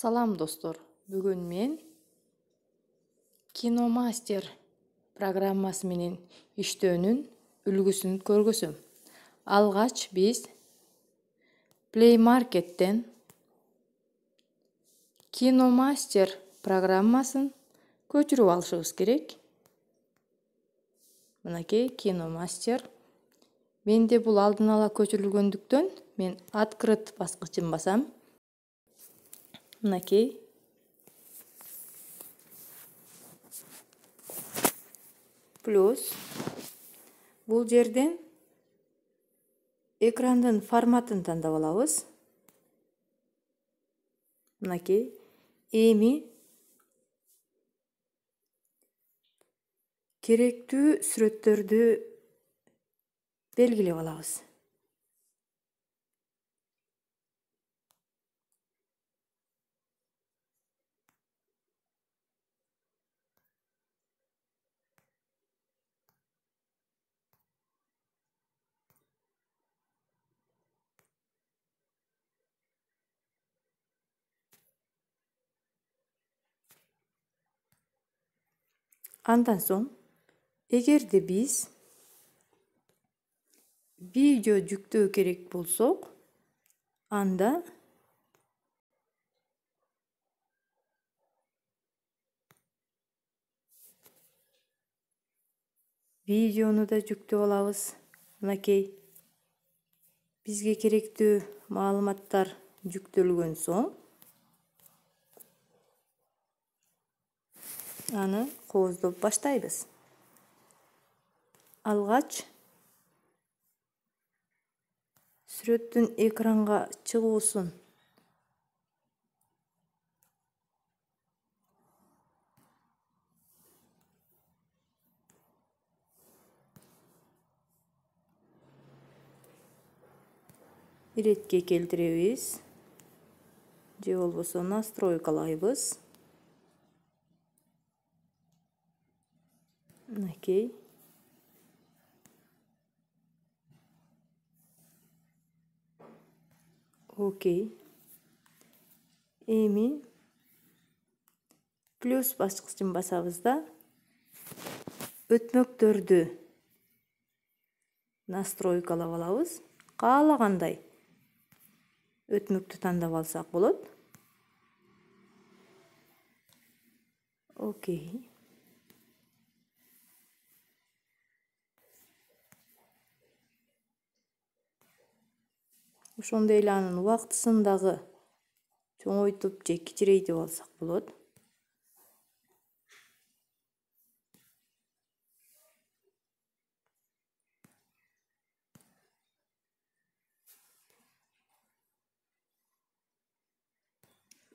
Салам достор, бүгүн мен Киномастер программасы менен иштөөнүн үлгүсүн көргөзөм. Алгач биз Play Market'ten Киномастер программасын көчүрүп алышыбыз керек. Мынакей Киномастер. Менде бул алдын ала көчүрүлгөндүктөн мен открыт баскычын басам. Мынакей. Плюс бул жерден экрандын форматын тандап алабыз. Мынакей. Эми керектүү сүрөттөрдү белгилеп алабыз. Андан соң, эгерде биз видео жүктөө керек болсок, анда видеону да жүктөп алабыз. Мынакей. Бизге керектүү маалыматтар жүктөлгөн соң, аны кооздоп баштайбыз. Алгач сүрөттүн экранга чыгуусун иретке келтиребиз, же болбосо настройкалайбыз. Мынакей. Окей. Эми плюс баскычын басабыз да өтмөктөрдү настройкалап алабыз. Каалагандай өтмөктү тандап алсак болот. Окей. Ошондой эле анын убактысын дагы чоңойтуп же кичирейтип алсак болот.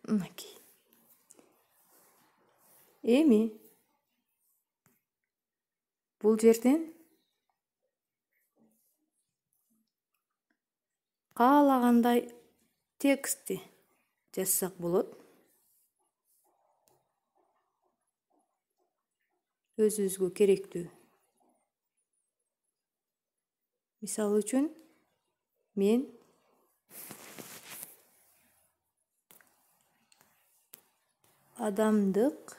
Мынакей. Эми бул жерден каалагандай текстти жазсак болот. Өзүбүзгө керектүү. Мисалы үчүн, мен адамдык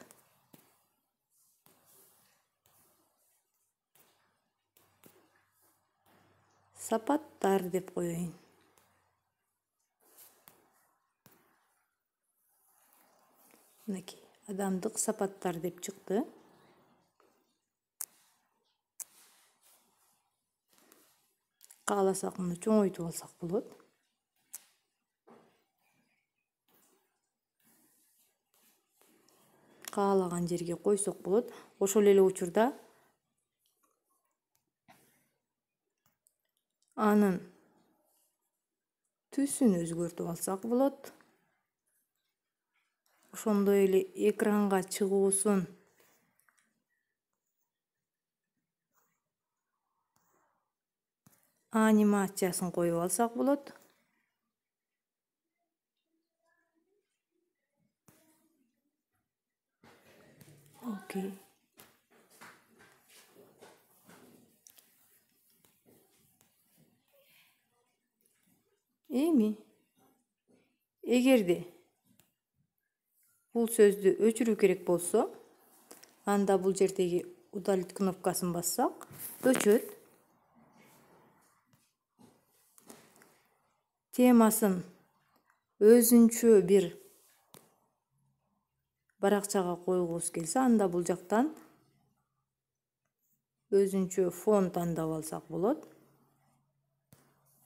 сапаттар деп коеюн. Мынакей, адамдык сапаттар деп чыкты. Кааласак муну чоңойтуп алсак болот. Каалаган жерге койсок болот. Ошол эле учурда анын түсүн өзгөртүп алсак болот. Ошондой эле экранга чыгуусун анимациясын коюп алсак болот. Окей. Эми эгерде бул сөздү өчүрүү керек болсо, анда бул жердеги удалить кнопкасын бассак, өчөт. Темасын өзүнчө бир баракчага койгубуз келсе, анда бул жактан өзүнчө фон тандап алсак болот.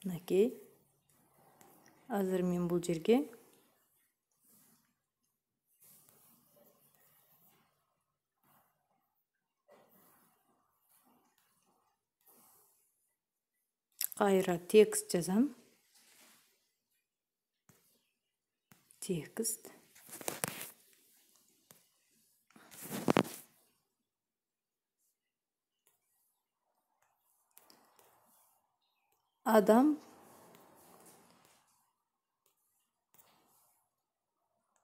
Мынакей. Азыр мен бул жерге кайра текст жазам. Текст. Адам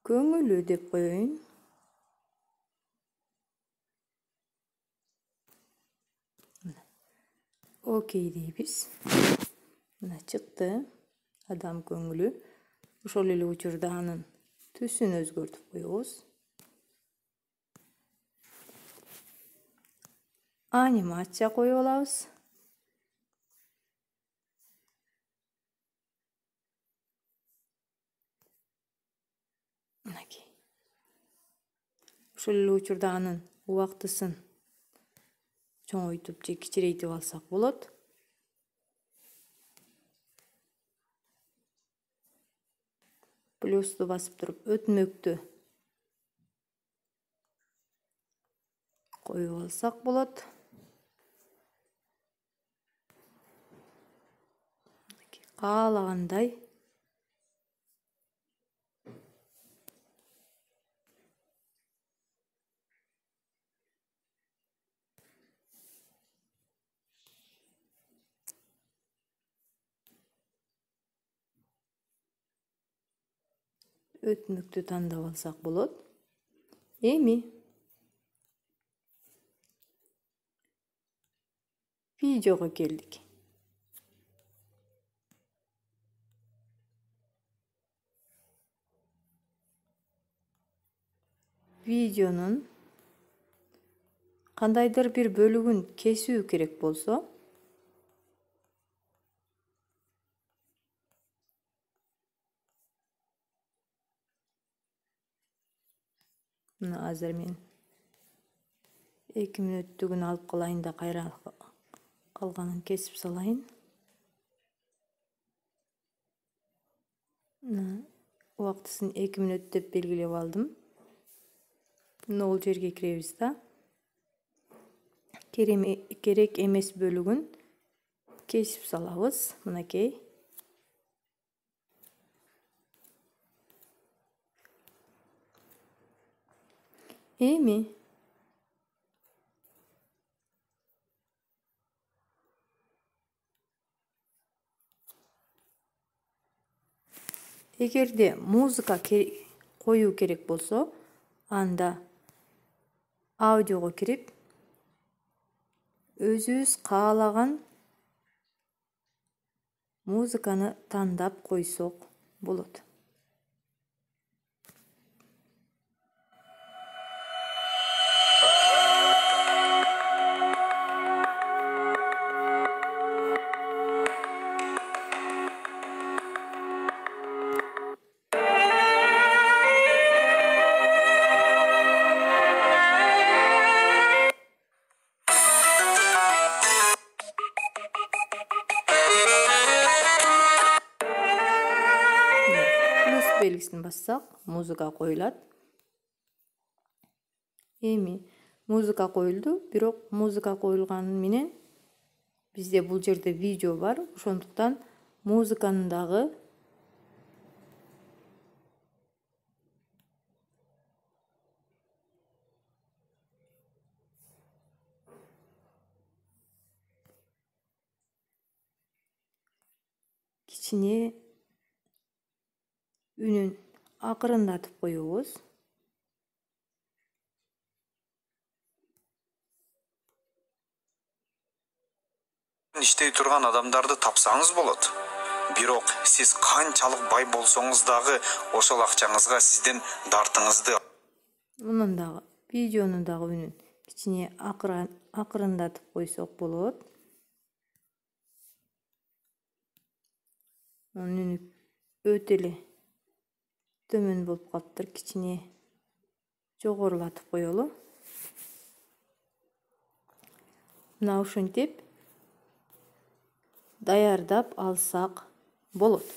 көңүлү деп коеюн. Окей дейбиз. Мына чыкты. Адам көңүлү. Ошол эле учурда анын түсүн өзгөртүп коебуз. Анимация коюп алабыз. Мынакей. Ошол эле учурда анын убактысын чоңойтуп же кичирейтип алсак болот. Плюсту басып туруп өтмөктү коюп алсак болот. Каалагандай өтмөктү тандап алсак болот. Эми видеого келдик. Видеонун кандайдыр бир бөлүгүн кесүү керек болсо, мына азыр мен 2 мүнөттүгүн алып калайын да кайра калганын кесип салайын. Убактысын 2 мүнөт деп белгилеп алдым. Ол жерге киребиз да. Керек эмес бөлүгүн кесип салабыз. Мынакей. Эми эгерде музыка коюу керек болсо, анда аудиого кирип, өзүбүз каалаган музыканы тандап койсок болот. Белгисин бассак, музыка коюлат. Эми музыка коюлду, бирок музыка коюлганы менен бизде бул жерде видео бар, ошондуктан музыканын дагы кичине үнүн акырындатып коебуз. Иштей турган адамдарды тапсаңыз болот. Бирок сиз канчалык бай болсоңуз дагы ошол акчаңызга сизден дартыңызды Мунун дагы видеонун дагы үнүн кичине акырындатып койсок болот. Унун үнү өтө эле төмөн болуп калыптыр. Кичине жогорулатып коелу. Мына ушинтип даярдап алсак болот.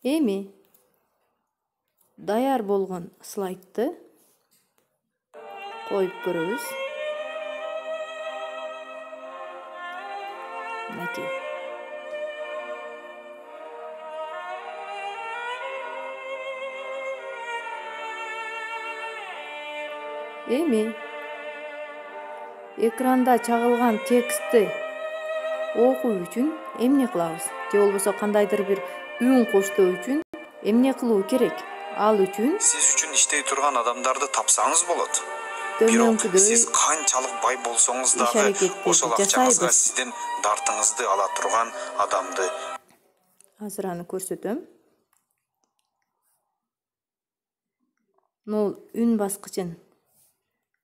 Эми даяр болгон слайдты коюп көрөбүз. Мынакей. Эми экранда чагылган текстти окуу үчүн эмне кылабыз? Же болбосо кандайдыр бир үн коштоо үчүн эмне кылуу керек? Ал үчүн Siz үчүн иштей турган адамдарды тапсаңыз болот. төмөнкүдөй Siz канчалык бай болсоңуз иш дагы аракеттерди ошол акчаңызга жасайбыз. сизден дартыңызды ала турган адамды Азыр аны көрсөтөм. Нол үн баскычын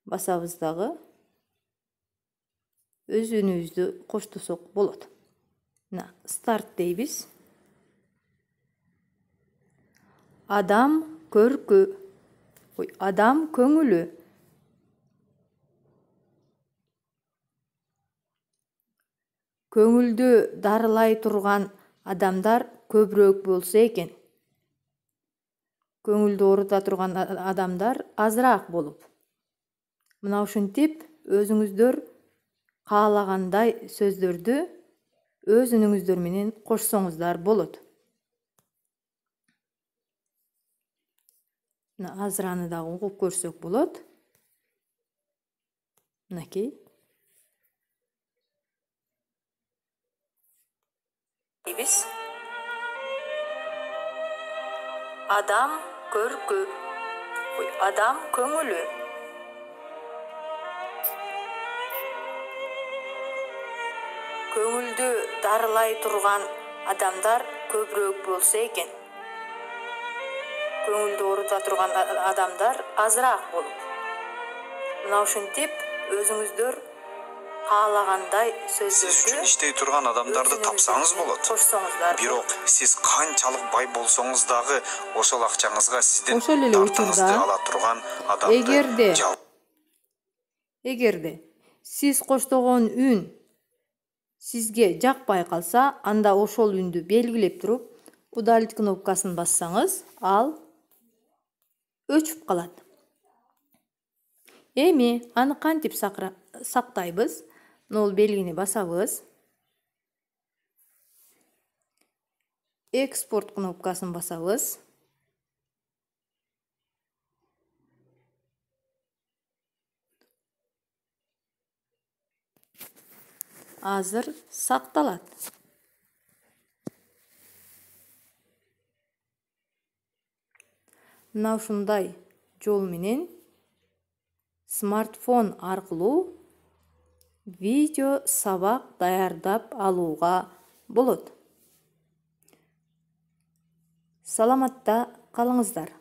басабыз дагы өз үнүбүздү коштосок болот. Мына старт дейбиз. Адам көркү, адам көңүлү. Көңүлдү дарылай турган адамдар көбүрөөк болсо экен. Көңүлдү оорута турган адамдар азыраак болуп. Мына ушинтип өзүңүздөр каалагандай сөздөрдү өз үнүңүздөр менен кошсоңуздар болот. Мына азыр аны дагы угуп көрсөк болот. Мынакей. Адам көркү, адам көңүлү. Көңүлдү дарылай турган адамдар көбүрөөк болсо экен. Көңүлдү оорута турган адамдар азыраак болуп. Мына ушинтип өзүңүздөр каалагандай Siz сөздөрдү үчүн иштей турган адамдарды тапсаңыз болот. Бирок сиз канчалык бай болсоңуз дагы ошол акчаңызга сизден Ошол эле дартыңызды учурда ала турган адамды эгерде сиз коштогон үн сизге жакпай калса, анда ошол үндү белгилеп туруп, удалить кнопкасын бассаңыз, ал өчүп калат. Эми аны кантип сактайбыз? Нол белгини басабыз. Экспорт кнопкасын басабыз. Азыр сакталат. Мына ушундай жол менен смартфон аркылуу видео сабак даярдап алууга болот. Саламатта калыңыздар.